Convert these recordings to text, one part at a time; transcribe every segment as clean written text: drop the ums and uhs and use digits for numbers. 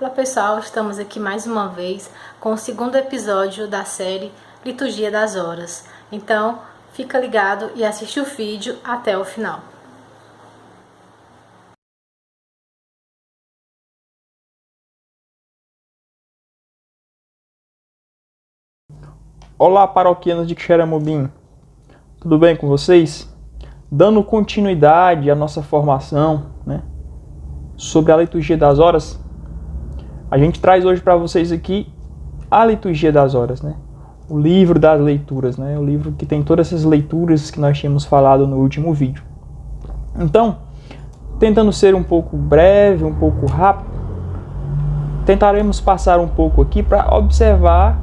Olá pessoal, estamos aqui mais uma vez com o segundo episódio da série Liturgia das Horas. Então, fica ligado e assiste o vídeo até o final. Olá, paroquianos de Xeramobim, tudo bem com vocês? Dando continuidade à nossa formação, sobre a Liturgia das Horas, a gente traz hoje para vocês aqui a Liturgia das Horas, o livro das leituras, o livro que tem todas essas leituras que nós tínhamos falado no último vídeo. Então, tentando ser um pouco breve, um pouco rápido, tentaremos passar um pouco aqui para observar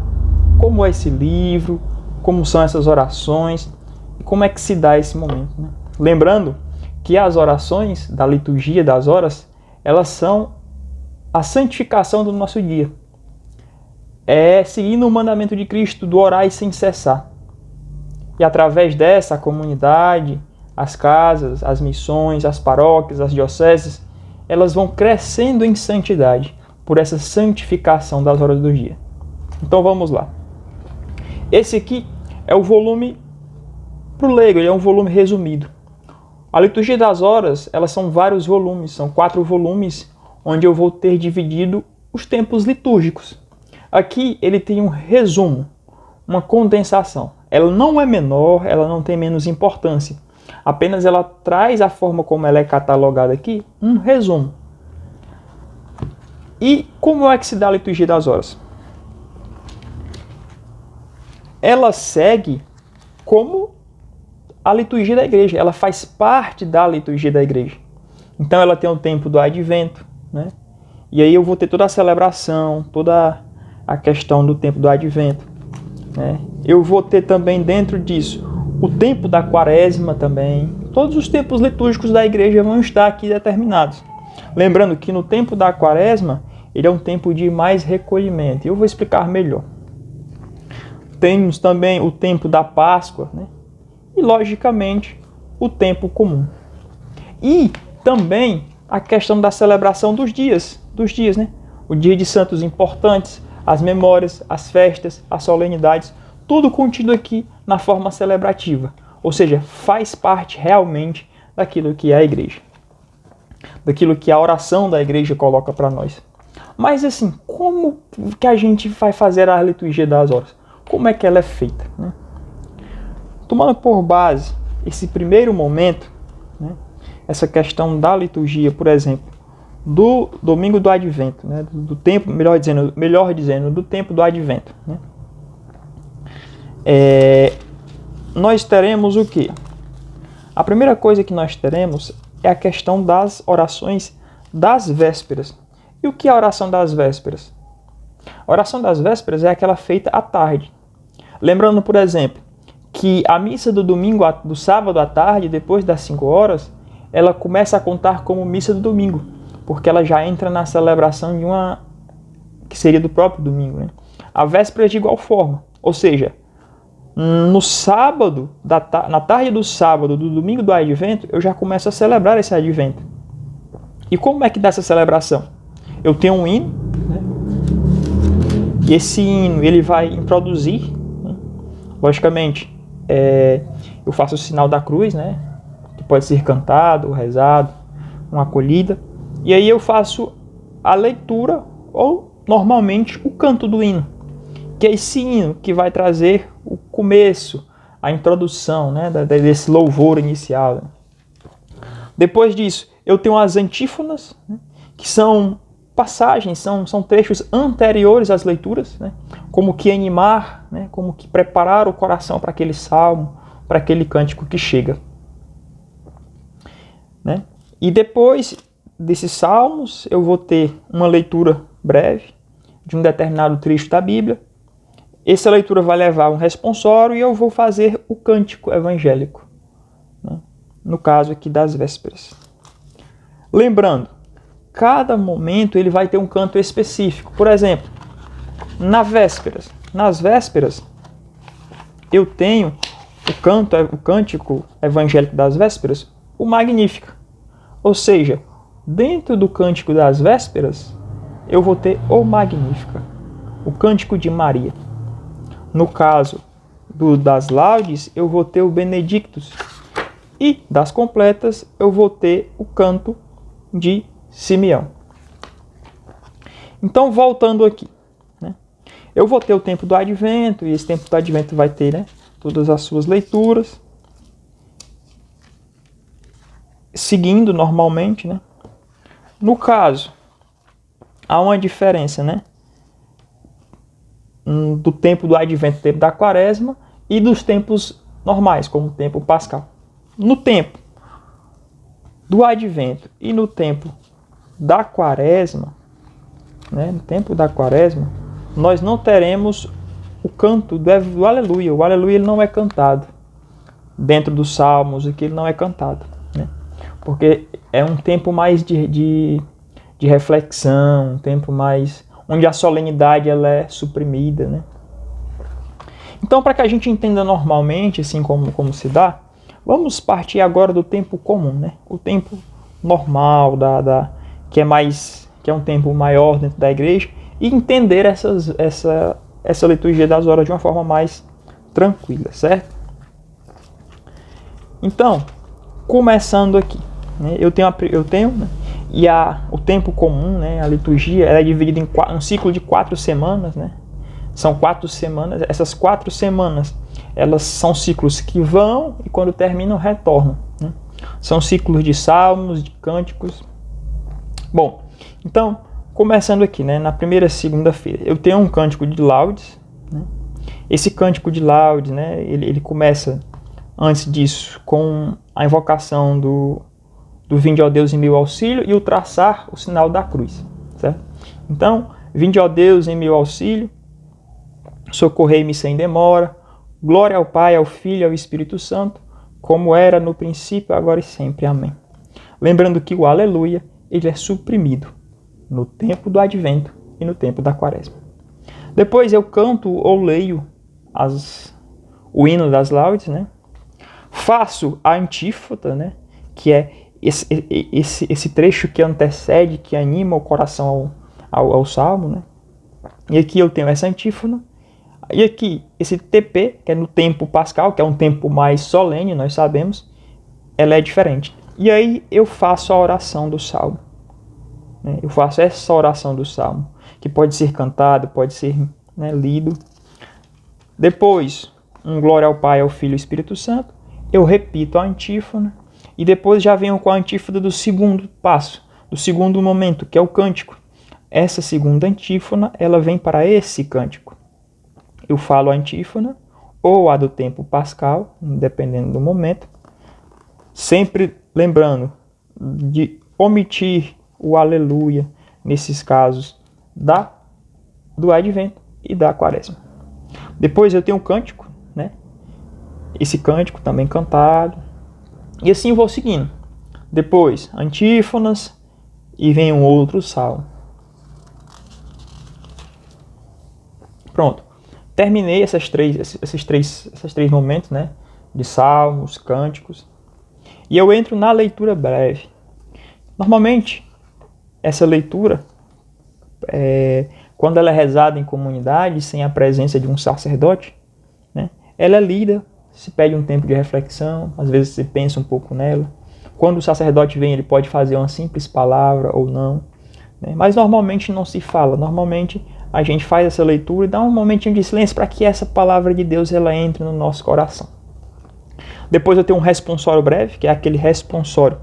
como é esse livro, como são essas orações e como é que se dá esse momento. Lembrando que as orações da Liturgia das Horas, elas são a santificação do nosso dia. É seguindo o mandamento de Cristo do orar sem cessar. E através dessa, a comunidade, as casas, as missões, as paróquias, as dioceses, elas vão crescendo em santidade por essa santificação das horas do dia. Então vamos lá. Esse aqui é o volume para o leigo, ele é um volume resumido. A Liturgia das Horas, elas são vários volumes, são 4 volumes, onde eu vou ter dividido os tempos litúrgicos. Aqui ele tem um resumo, uma condensação. Ela não é menor, ela não tem menos importância. Apenas ela traz a forma como ela é catalogada aqui, um resumo. E como é que se dá a Liturgia das Horas? Ela segue como a liturgia da igreja, ela faz parte da liturgia da igreja. Então ela tem o tempo do advento, e aí eu vou ter toda a celebração, toda a questão do tempo do advento. Eu vou ter também dentro disso o tempo da quaresma também. Todos os tempos litúrgicos da igreja vão estar aqui determinados. Lembrando que no tempo da quaresma, ele é um tempo de mais recolhimento, e eu vou explicar melhor. Temos também o tempo da Páscoa, e, logicamente, o tempo comum. E também a questão da celebração dos dias, o dia de santos importantes, as memórias, as festas, as solenidades, tudo contido aqui na forma celebrativa. Ou seja, faz parte realmente daquilo que é a igreja, daquilo que a oração da igreja coloca para nós. Mas assim, como que a gente vai fazer a liturgia das horas? Como é que ela é feita? Tomando por base esse primeiro momento, essa questão da liturgia, por exemplo, do domingo do advento, do tempo, melhor dizendo, do tempo do advento. Nós teremos o quê? A primeira coisa que nós teremos é a questão das orações das vésperas. E o que é a oração das vésperas? A oração das vésperas é aquela feita à tarde. Lembrando, por exemplo, que a missa do sábado à tarde, depois das 5 horas, ela começa a contar como missa do domingo, porque ela já entra na celebração de uma que seria do próprio domingo. A véspera é de igual forma, ou seja, no sábado, na tarde do sábado, do domingo do advento, eu já começo a celebrar esse advento. E como é que dá essa celebração? Eu tenho um hino, e esse hino ele vai introduzir. Logicamente, eu faço o sinal da cruz, que pode ser cantado, rezado, uma acolhida. E aí eu faço a leitura, ou normalmente o canto do hino, que é esse hino que vai trazer o começo, a introdução desse louvor inicial. Depois disso, eu tenho as antífonas, que são passagens, são trechos anteriores às leituras, como que animar, como que preparar o coração para aquele salmo, para aquele cântico que chega. E depois desses salmos, eu vou ter uma leitura breve de um determinado trecho da Bíblia. Essa leitura vai levar um responsório e eu vou fazer o cântico evangélico, no caso aqui das vésperas. Lembrando, cada momento ele vai ter um canto específico. Por exemplo, nas vésperas, eu tenho o cântico evangélico das vésperas, o Magnífica. Ou seja, dentro do cântico das vésperas, eu vou ter o Magnífica, o Cântico de Maria. No caso das Laudes, eu vou ter o Benedictus. E das completas, eu vou ter o Canto de Simeão. Então, voltando aqui, né? Eu vou ter o tempo do Advento, e esse tempo do Advento vai ter, né, todas as suas leituras, seguindo normalmente, né? No caso, há uma diferença, né, do tempo do Advento, tempo da Quaresma, e dos tempos normais, como o tempo pascal. No tempo do Advento e no tempo da Quaresma, né, no tempo da Quaresma, nós não teremos o canto do Aleluia. O Aleluia ele não é cantado dentro dos Salmos, aqui ele não é cantado, né, porque é um tempo mais de reflexão, um tempo mais onde a solenidade ela é suprimida, né? Então, para que a gente entenda normalmente, assim como se dá, vamos partir agora do tempo comum, né? O tempo normal, que é um tempo maior dentro da igreja, e entender essa liturgia das horas de uma forma mais tranquila, certo? Então, começando aqui, né? Eu tenho, né? E o tempo comum, né, a liturgia, ela é dividida em um ciclo de 4 semanas, né? São 4 semanas. Essas 4 semanas, elas são ciclos que vão e quando terminam, retornam, né? São ciclos de salmos, de cânticos. Bom, então, começando aqui, né, na primeira segunda-feira, eu tenho um cântico de laudes, né? Esse cântico de laudes, né, ele começa, antes disso, com a invocação do vinde, ó Deus, em meu auxílio, e o traçar o sinal da cruz, certo? Então, vinde, ó Deus, em meu auxílio, socorrei-me sem demora, glória ao Pai, ao Filho e ao Espírito Santo, como era no princípio, agora e sempre. Amém. Lembrando que o Aleluia, ele é suprimido no tempo do Advento e no tempo da Quaresma. Depois eu canto ou leio o hino das laudes, né? Faço a antífona, né? Que é esse trecho que antecede, que anima o coração ao salmo, né? E aqui eu tenho essa antífona. E aqui, esse TP, que é no tempo pascal, que é um tempo mais solene, nós sabemos, ela é diferente. E aí eu faço a oração do salmo, né? Eu faço essa oração do salmo, que pode ser cantado, pode ser, né, lido. Depois, um glória ao Pai, ao Filho e ao Espírito Santo. Eu repito a antífona. E depois já venho com a antífona do segundo passo, do segundo momento, que é o cântico. Essa segunda antífona, ela vem para esse cântico. Eu falo a antífona, ou a do tempo pascal, dependendo do momento, sempre lembrando de omitir o aleluia, nesses casos do Advento e da Quaresma. Depois eu tenho o cântico, né? Esse cântico também cantado. E assim vou seguindo. Depois, antífonas, e vem um outro salmo. Pronto. Terminei esses três momentos, né, de salmos, cânticos. E eu entro na leitura breve. Normalmente, essa leitura, quando ela é rezada em comunidade, sem a presença de um sacerdote, né, ela é lida. Se pede um tempo de reflexão, às vezes você pensa um pouco nela. Quando o sacerdote vem, ele pode fazer uma simples palavra ou não, né? Mas normalmente não se fala. Normalmente a gente faz essa leitura e dá um momentinho de silêncio para que essa palavra de Deus ela entre no nosso coração. Depois eu tenho um responsório breve, que é aquele responsório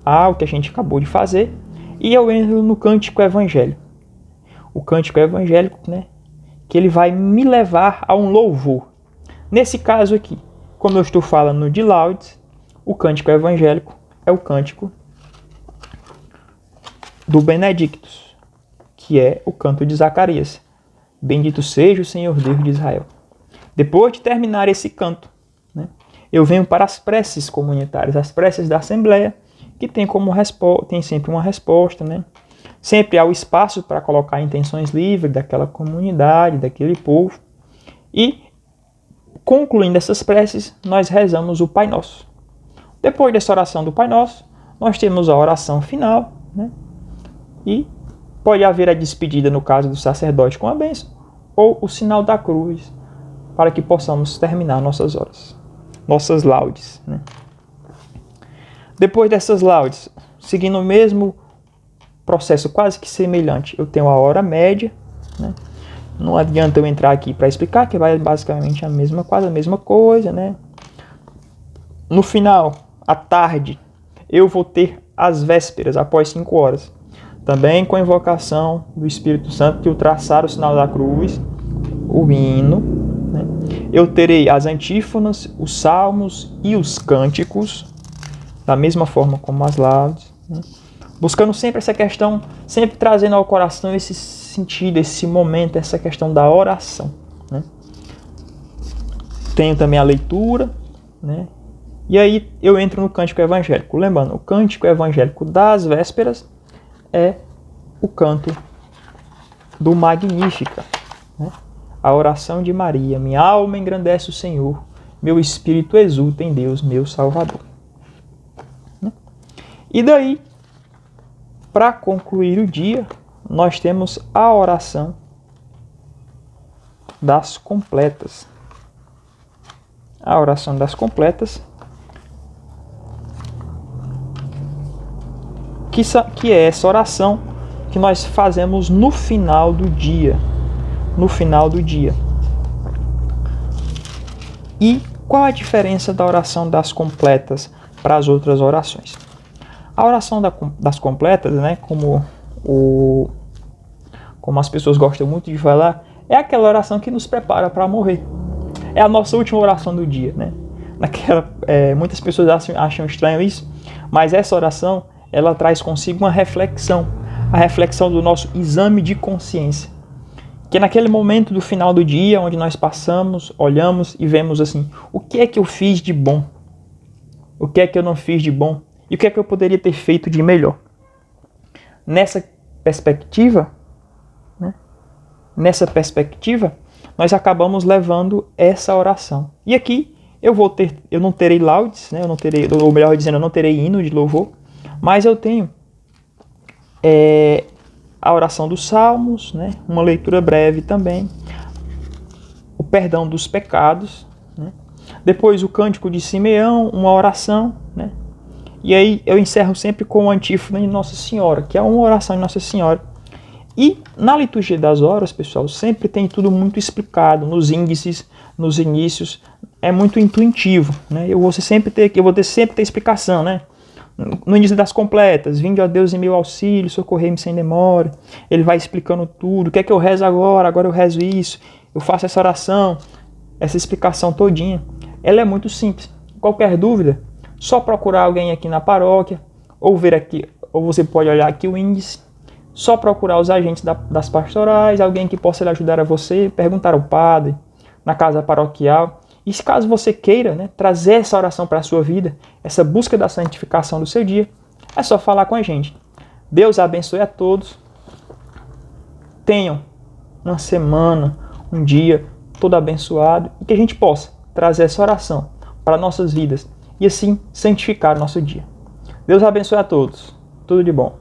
ao que a gente acabou de fazer. E eu entro no cântico evangélico. O cântico evangélico, né, que ele vai me levar a um louvor. Nesse caso aqui, como eu estou falando de laudes, o cântico evangélico é o cântico do Benedictus, que é o canto de Zacarias. Bendito seja o Senhor Deus de Israel. Depois de terminar esse canto, né, eu venho para as preces comunitárias, as preces da Assembleia, que tem sempre uma resposta, né? Sempre há o espaço para colocar intenções livres daquela comunidade, daquele povo. E concluindo essas preces, nós rezamos o Pai Nosso. Depois dessa oração do Pai Nosso, nós temos a oração final, né? E Pode haver a despedida, no caso do sacerdote, com a bênção, ou o sinal da cruz, para que possamos terminar nossas horas, nossas laudes, né? Depois dessas laudes, seguindo o mesmo processo quase que semelhante, eu tenho a hora média, né? Não adianta eu entrar aqui para explicar, que vai basicamente quase a mesma coisa, né? No final, à tarde, eu vou ter as vésperas, após 5 horas. Também com a invocação do Espírito Santo, que o traçar o sinal da cruz, o hino, né? Eu terei as antífonas, os salmos e os cânticos, da mesma forma como as laudes, né? Buscando sempre essa questão, sempre trazendo ao coração esse sentido, esse momento, essa questão da oração, né? Tenho também a leitura, né? E aí eu entro no cântico evangélico. Lembrando, o cântico evangélico das vésperas é o canto do Magnífica, né? A oração de Maria. Minha alma engrandece o Senhor, meu espírito exulta em Deus, meu Salvador. E daí, para concluir o dia, nós temos a oração das completas. A oração das completas, que é essa oração que nós fazemos no final do dia. No final do dia. E qual a diferença da oração das completas para as outras orações? A oração das completas, né, como as pessoas gostam muito de falar, é aquela oração que nos prepara para morrer. É a nossa última oração do dia, né? Muitas pessoas acham estranho isso, mas essa oração, ela traz consigo uma reflexão, a reflexão do nosso exame de consciência, que é naquele momento do final do dia, onde nós passamos, olhamos e vemos assim, o que é que eu fiz de bom? O que é que eu não fiz de bom? E o que é que eu poderia ter feito de melhor? Nessa perspectiva, né? Nós acabamos levando essa oração. E aqui eu não terei laudes, né? Ou melhor dizendo, eu não terei hino de louvor, mas eu tenho a oração dos salmos, né? Uma leitura breve também, o perdão dos pecados, né? Depois o cântico de Simeão, uma oração, né? E aí eu encerro sempre com a antífona de Nossa Senhora, que é uma oração de Nossa Senhora. E na liturgia das horas, pessoal, sempre tem tudo muito explicado, nos índices, nos inícios, é muito intuitivo, né? Eu vou sempre ter explicação, né? No início das completas, vinde a Deus em meu auxílio, socorrei-me sem demora. Ele vai explicando tudo, o que é que eu rezo agora eu rezo isso, eu faço essa oração, essa explicação todinha. Ela é muito simples. Qualquer dúvida, só procurar alguém aqui na paróquia, ou ver aqui, ou você pode olhar aqui o índice, só procurar os agentes das pastorais, alguém que possa lhe ajudar a você, perguntar ao padre, na casa paroquial. E se caso você queira, né, trazer essa oração para a sua vida, essa busca da santificação do seu dia, é só falar com a gente. Deus abençoe a todos. Tenham uma semana, um dia todo abençoado e que a gente possa trazer essa oração para nossas vidas e assim santificar o nosso dia. Deus abençoe a todos. Tudo de bom.